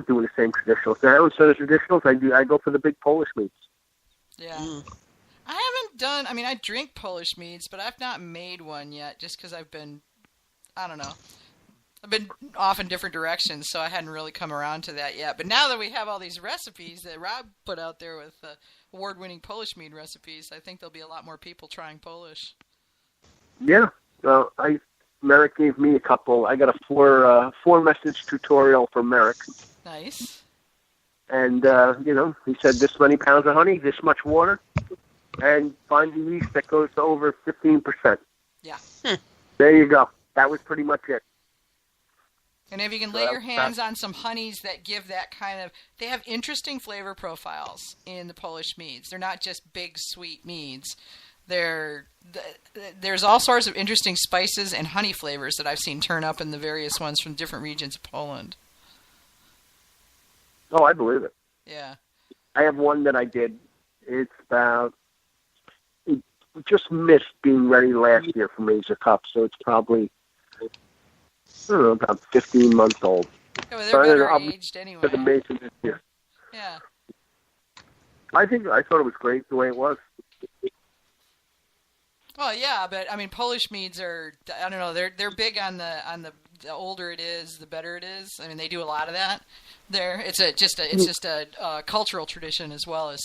doing the same traditionals. Now, instead of traditionals, I go for the big Polish meads. Yeah. I haven't done, I mean, I drink Polish meads, but I've not made one yet just because I've been off in different directions, so I hadn't really come around to that yet. But now that we have all these recipes that Rob put out there with award-winning Polish mead recipes, I think there'll be a lot more people trying Polish. Yeah. Well, Merrick gave me a couple. I got a four-message tutorial from Merrick. Nice. And, he said this many pounds of honey, this much water, and find the yeast that goes to over 15%. Yeah. There you go. That was pretty much it. And if you can lay your hands on some honeys that give that kind of... They have interesting flavor profiles in the Polish meads. They're not just big, sweet meads. There's all sorts of interesting spices and honey flavors that I've seen turn up in the various ones from different regions of Poland. Oh, I believe it. Yeah. I have one that I did. It's about... It just missed being ready last year for Major Cup, so it's probably... I don't know, about 15 months old. Yeah, well, they're better aged anyway. The Mason this year. Yeah. I thought it was great the way it was. Well, yeah, but I mean, Polish meads are, I don't know, they're big on the older it is, the better it is. I mean, they do a lot of that. It's just a cultural tradition as well as,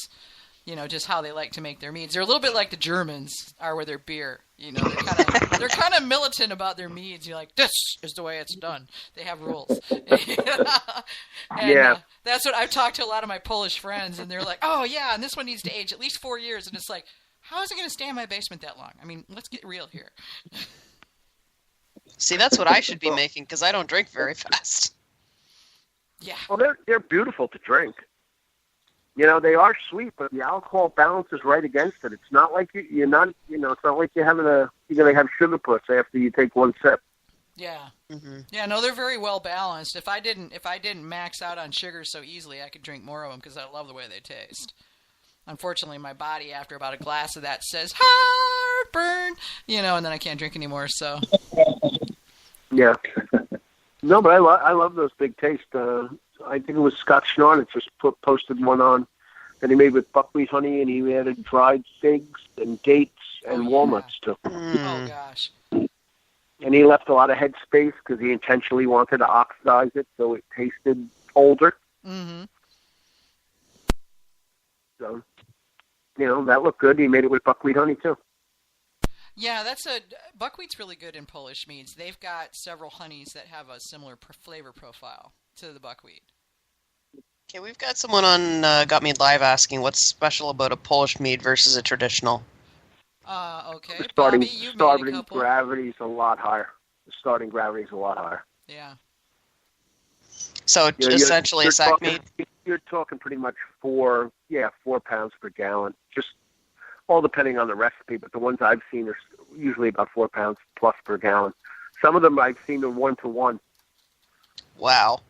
just how they like to make their meads. They're a little bit like the Germans are with their beer. They're kind of militant about their meads. You're like, this is the way it's done. They have rules. And, that's what I've talked to a lot of my Polish friends, and they're like, oh yeah, and this one needs to age at least 4 years, and it's like, how is it going to stay in my basement that long? I mean, let's get real here. See, that's what I should be making because I don't drink very fast. Yeah. Well, they're beautiful to drink. They are sweet, but the alcohol balance is right against it. It's not like you're not, it's not like you're going to have sugar puss after you take one sip. Yeah. Mm-hmm. Yeah, no, they're very well balanced. If I didn't max out on sugar so easily, I could drink more of them because I love the way they taste. Unfortunately, my body, after about a glass of that, says, heartburn, and then I can't drink anymore, so. Yeah. No, but I love those big tastes. I think it was Scott Schnarr that just posted one on that he made with buckwheat honey, and he added dried figs and dates and walnuts too. Oh, gosh. And he left a lot of head space because he intentionally wanted to oxidize it so it tasted older. Mm-hmm. So, that looked good. He made it with buckwheat honey too. Yeah, buckwheat's really good in Polish meads. They've got several honeys that have a similar flavor profile to the buckwheat. Okay, we've got someone on Got Me Live asking what's special about a Polish mead versus a traditional. Okay. The starting gravity is a lot higher. The starting gravity is a lot higher. Yeah. So essentially a sack mead? You're talking pretty much 4 pounds per gallon. Just all depending on the recipe, but the ones I've seen are usually about 4 pounds plus per gallon. Some of them I've seen are 1-to-1. Wow.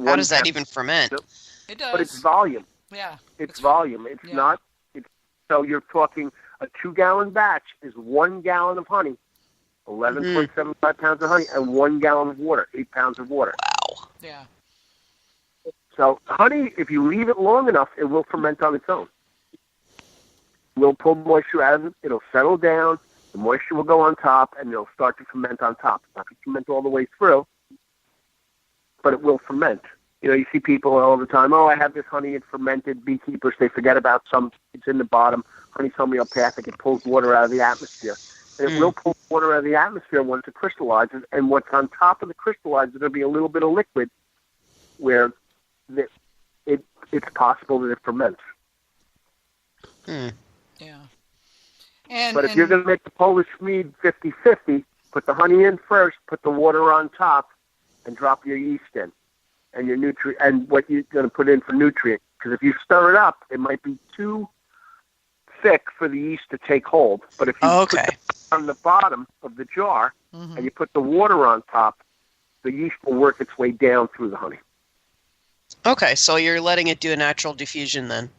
How does that even ferment? It does. But it's volume. Yeah. It's volume. It's not. So you're talking a 2-gallon batch is 1 gallon of honey, 11.75 pounds of honey, and 1 gallon of water, 8 pounds of water. Wow. Yeah. So honey, if you leave it long enough, it will ferment on its own. We'll pull moisture out of it. It'll settle down. The moisture will go on top, and it'll start to ferment on top. It's not going to ferment all the way through, but it will ferment. You see people all the time, I have this honey, it's fermented. Beekeepers, they forget about it's in the bottom. Honey's homeopathic. It pulls water out of the atmosphere. And it will pull water out of the atmosphere once it crystallizes, and what's on top of the crystallizer, there'll be a little bit of liquid where it's possible that it ferments. Yeah. But if you're going to make the Polish mead 50-50, put the honey in first, put the water on top, and drop your yeast in, and your nutrient, and what you're going to put in for nutrient. Because if you stir it up, it might be too thick for the yeast to take hold. But if you put it on the bottom of the jar and you put the water on top, the yeast will work its way down through the honey. Okay, so you're letting it do a natural diffusion then.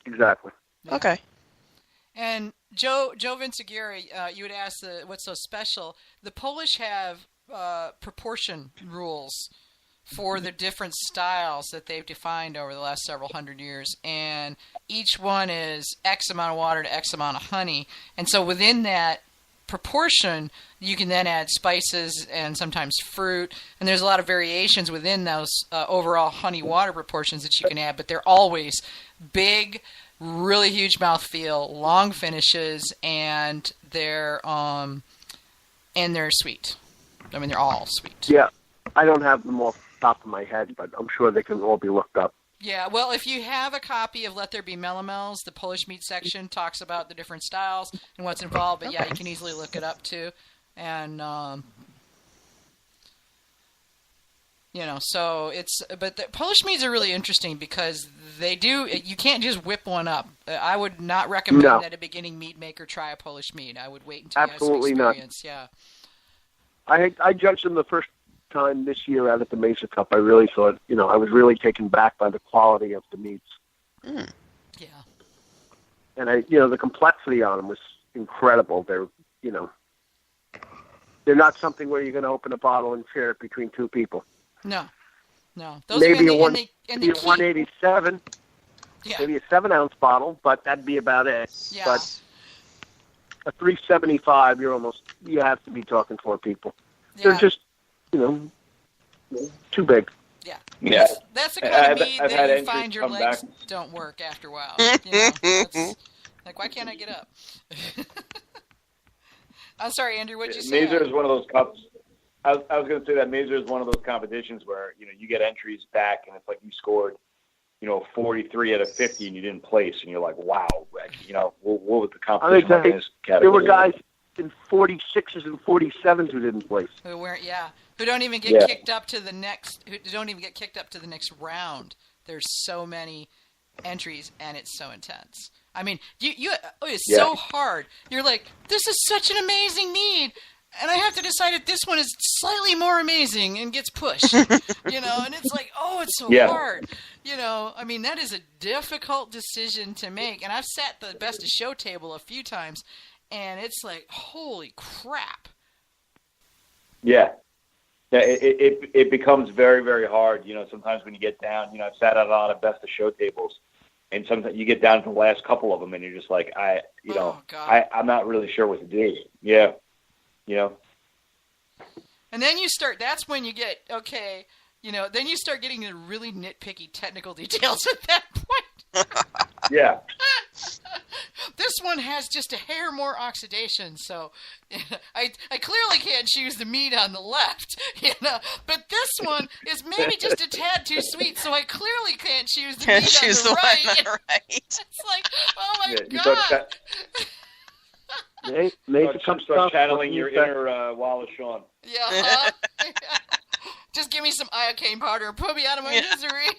Exactly. Yeah. Okay. And Joe Vinciguerri, you had asked what's so special. The Polish have proportion rules for the different styles that they've defined over the last several hundred years, and each one is X amount of water to X amount of honey, and so within that proportion, you can then add spices and sometimes fruit, and there's a lot of variations within those overall honey-water proportions that you can add, but they're always big, really huge mouthfeel, long finishes, and they're sweet. I mean, they're all sweet. Yeah, I don't have them off the top of my head, but I'm sure they can all be looked up. Yeah, well, if you have a copy of Let There Be Melomels, the Polish mead section talks about the different styles and what's involved, but yeah, you can easily look it up too. And, so but the Polish meads are really interesting because you can't just whip one up. I would not recommend that a beginning mead maker try a Polish mead. I would wait until you have some experience. Yeah. I judged them the first time this year out at the Mesa Cup. I really thought, I was really taken back by the quality of the meats. Mm. Yeah. And the complexity on them was incredible. They're not something where you're going to open a bottle and share it between two people. No. Those maybe a 187. Yeah. Maybe a 7-ounce bottle, but that'd be about it. Yeah. But a 375, you have to be talking 4 people. Yeah. They're just, too big. Yeah. Yeah. That's the kind of mead I've that had you find your come legs back. don't work after a while. It's like, why can't I get up? I'm sorry, Andrew, what'd you say? Mazer is one of those cups. I was going to say that Mazer is one of those competitions where, you get entries back and it's like you scored, 43 out of 50 and you didn't place. And you're like, wow, what was the competition in this category? There were guys in 46s and 47s who didn't place. Who don't even get kicked up to the next. Who don't even get kicked up to the next round. There's so many entries, and it's so intense. I mean, it's so hard. You're like, this is such an amazing mead, and I have to decide if this one is slightly more amazing and gets pushed. And it's like, it's so hard. I mean, that is a difficult decision to make, and I've sat the best of show table a few times, and it's like, holy crap. Yeah. Yeah, it becomes very, very hard. Sometimes when you get down, I've sat at a lot of best of show tables, and sometimes you get down to the last couple of them, and you're just like, I'm not really sure what to do. Yeah, And then you start. That's when you get then you start getting into really nitpicky technical details at that point. Yeah. This one has just a hair more oxidation, so I clearly can't choose the mead on the left, But this one is maybe just a tad too sweet, so I clearly can't choose the mead on the right. It's like, oh my god! Start channeling your inner Wallace Shawn. Yeah. Just give me some iocane powder and put me out of my misery.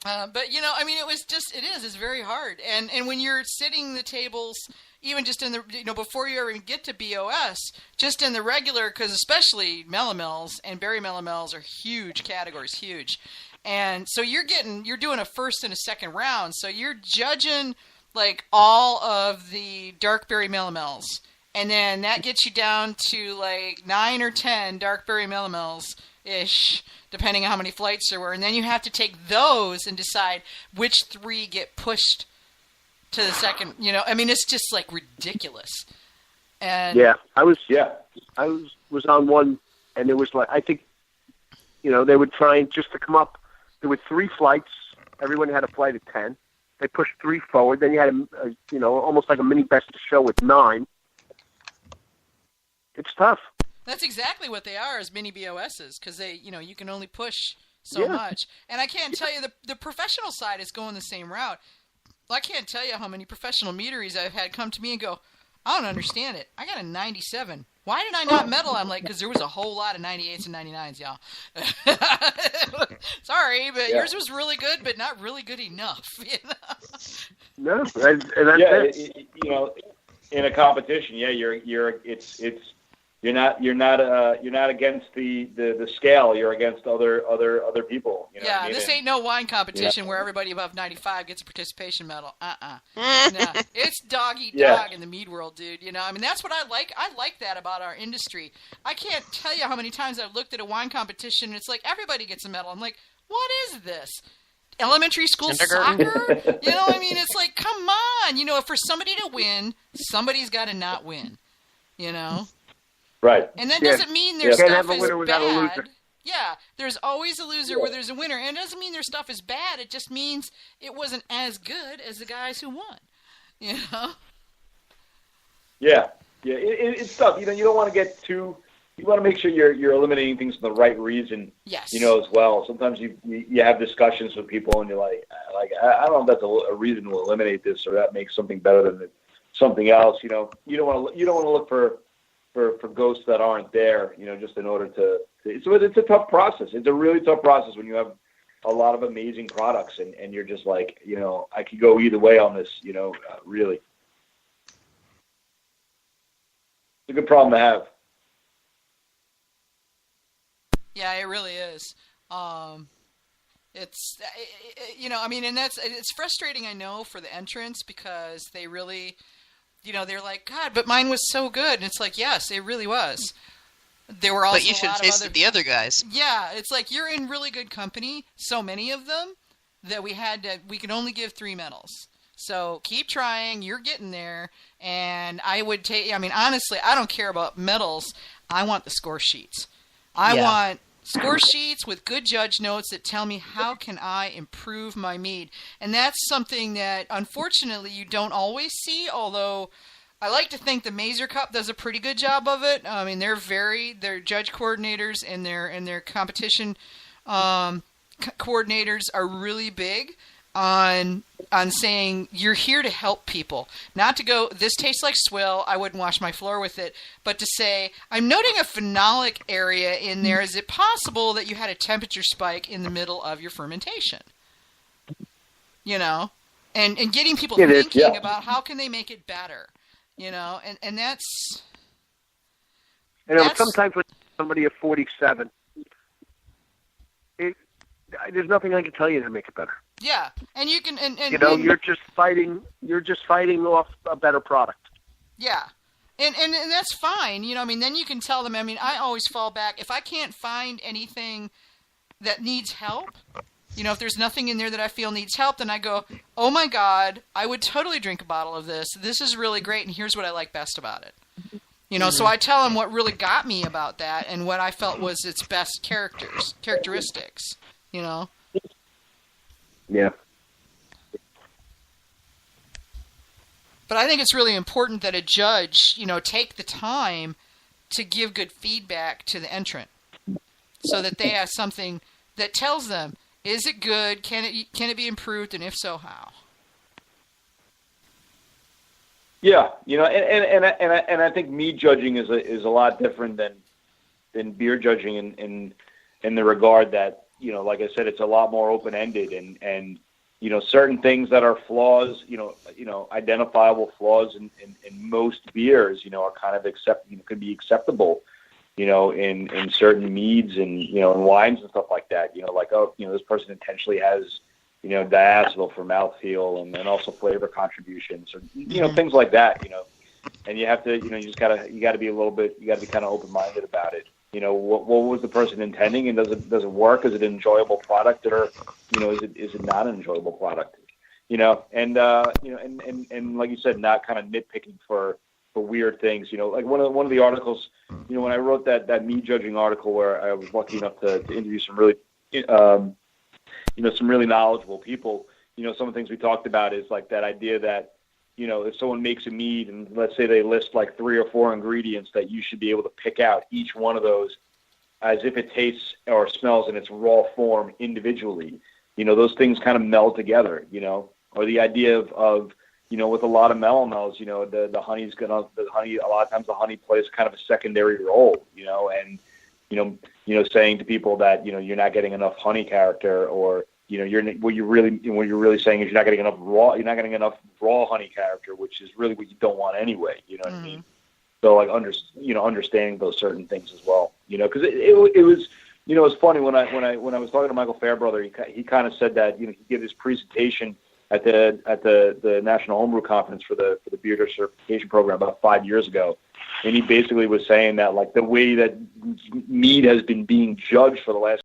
But it's very hard. And when you're sitting the tables, even just in the, before you ever get to BOS, just in the regular, because especially melomels and berry melomels are huge categories, huge. And so you're doing a first and a second round. So you're judging like all of the dark berry melomels. And then that gets you down to like 9 or 10 dark berry melomels-ish, depending on how many flights there were. And then you have to take those and decide which 3 get pushed to the second. I mean, it's just like ridiculous. And I was on one, and it was like, I think, they would try and just to come up. There were 3 flights. Everyone had a flight of 10. They pushed 3 forward. Then you had almost like a mini best of show with 9. It's tough. That's exactly what they are as mini BOSs, because they, you can only push so much. And I can't tell you, the professional side is going the same route. I can't tell you how many professional meaderies I've had come to me and go, I don't understand it. I got a 97. Why did I not medal? I'm like, because there was a whole lot of 98s and 99s, y'all. Sorry, but yours was really good, but not really good enough. No, and that's it. In a competition, you're You're not against the scale. You're against other people. You know what I mean? This ain't no wine competition where everybody above 95 gets a participation medal. No, it's dog eat dog in the mead world, dude. You know, I mean, that's what I like. I like that about our industry. I can't tell you how many times I've looked at a wine competition and it's like everybody gets a medal. I'm like, what is this? Elementary school soccer? You know, I mean, it's like, come on. You know, for somebody to win, somebody's got to not win. You know. Right. And that doesn't mean their stuff have a is winner without a bad. loser. Yeah, there's always a loser where there's a winner. And it doesn't mean their stuff is bad. It just means it wasn't as good as the guys who won. You know? Yeah. It's tough. You know, you don't want to get too... You want to make sure you're eliminating things for the right reason. Yes. You know, as well. Sometimes you have discussions with people and you're like I don't know if that's a reason to eliminate this or that makes something better than something else. You know, you don't want to look for ghosts that aren't there. You know, just in order to. It's a tough process. It's a really tough process when you have a lot of amazing products and you're just like, you know, I could go either way on this. You know, really. It's a good problem to have. Yeah, it really is. It's, you know, I mean, and it's frustrating, I know, for the entrants because they really, you know, they're like, God, but mine was so good. And it's like, yes, it really was. There were also but you should have tasted the other guys. Yeah, it's like you're in really good company, so many of them, that we could only give 3 medals. So keep trying, you're getting there. And I mean, honestly, I don't care about medals. I want the score sheets. I want score sheets with good judge notes that tell me how can I improve my mead. And that's something that, unfortunately, you don't always see, although I like to think the Mazer Cup does a pretty good job of it. I mean, their judge coordinators and their competition coordinators are really big on saying you're here to help people. Not to go, this tastes like swill, I wouldn't wash my floor with it, but to say, I'm noting a phenolic area in there. Is it possible that you had a temperature spike in the middle of your fermentation? You know? And getting people thinking about how can they make it better. You know? And that's... You know, sometimes with somebody at 47, there's nothing I can tell you to make it better. Yeah, and you can, and you know, you're just fighting off a better product. Yeah, and that's fine. You know, I mean, then you can tell them. I mean, I always fall back if I can't find anything that needs help. You know, if there's nothing in there that I feel needs help, then I go, oh my God, I would totally drink a bottle of this. This is really great, and here's what I like best about it. You know, so I tell them what really got me about that and what I felt was its best characteristics. You know. Yeah. But I think it's really important that a judge, you know, take the time to give good feedback to the entrant so that they have something that tells them, is it good? Can it be improved? And if so, how? Yeah, you know, and I think mead judging is a lot different than beer judging in the regard that, you know, like I said, it's a lot more open-ended and you know, certain things that are flaws, you know, identifiable flaws in most beers, you know, are kind of could be acceptable, you know, in certain meads and, you know, in wines and stuff like that, you know, like, oh, you know, this person intentionally has, you know, diacetyl for mouthfeel and also flavor contributions or, you know, things like that, you know, and you have to, you know, you gotta be kind of open-minded about it. You know, what was the person intending, and does it work? Is it an enjoyable product, or, you know, is it not an enjoyable product? You know, and you know, and like you said, not kind of nitpicking for weird things. You know, like one of the articles, you know, when I wrote that mead judging article where I was lucky enough to interview some really, you know, some really knowledgeable people. You know, some of the things we talked about is like that idea that, you know, if someone makes a mead and let's say they list like 3 or 4 ingredients, that you should be able to pick out each one of those as if it tastes or smells in its raw form individually. You know, those things kind of meld together, you know, or the idea of you know, with a lot of melanols, you know, the honey, a lot of times the honey plays kind of a secondary role, you know, and, you know, saying to people that, you know, you're not getting enough honey character, or, you know, what you're really saying is you're not getting enough raw honey character, which is really what you don't want anyway. You know what I mean? So like understanding those certain things as well, because it was, it was funny when I was talking to Michael Fairbrother, he kind of said that, he gave his presentation at the National Homebrew Conference for the Beer Judge Certification Program about 5 years ago, and he basically was saying that like the way that mead has been being judged for the last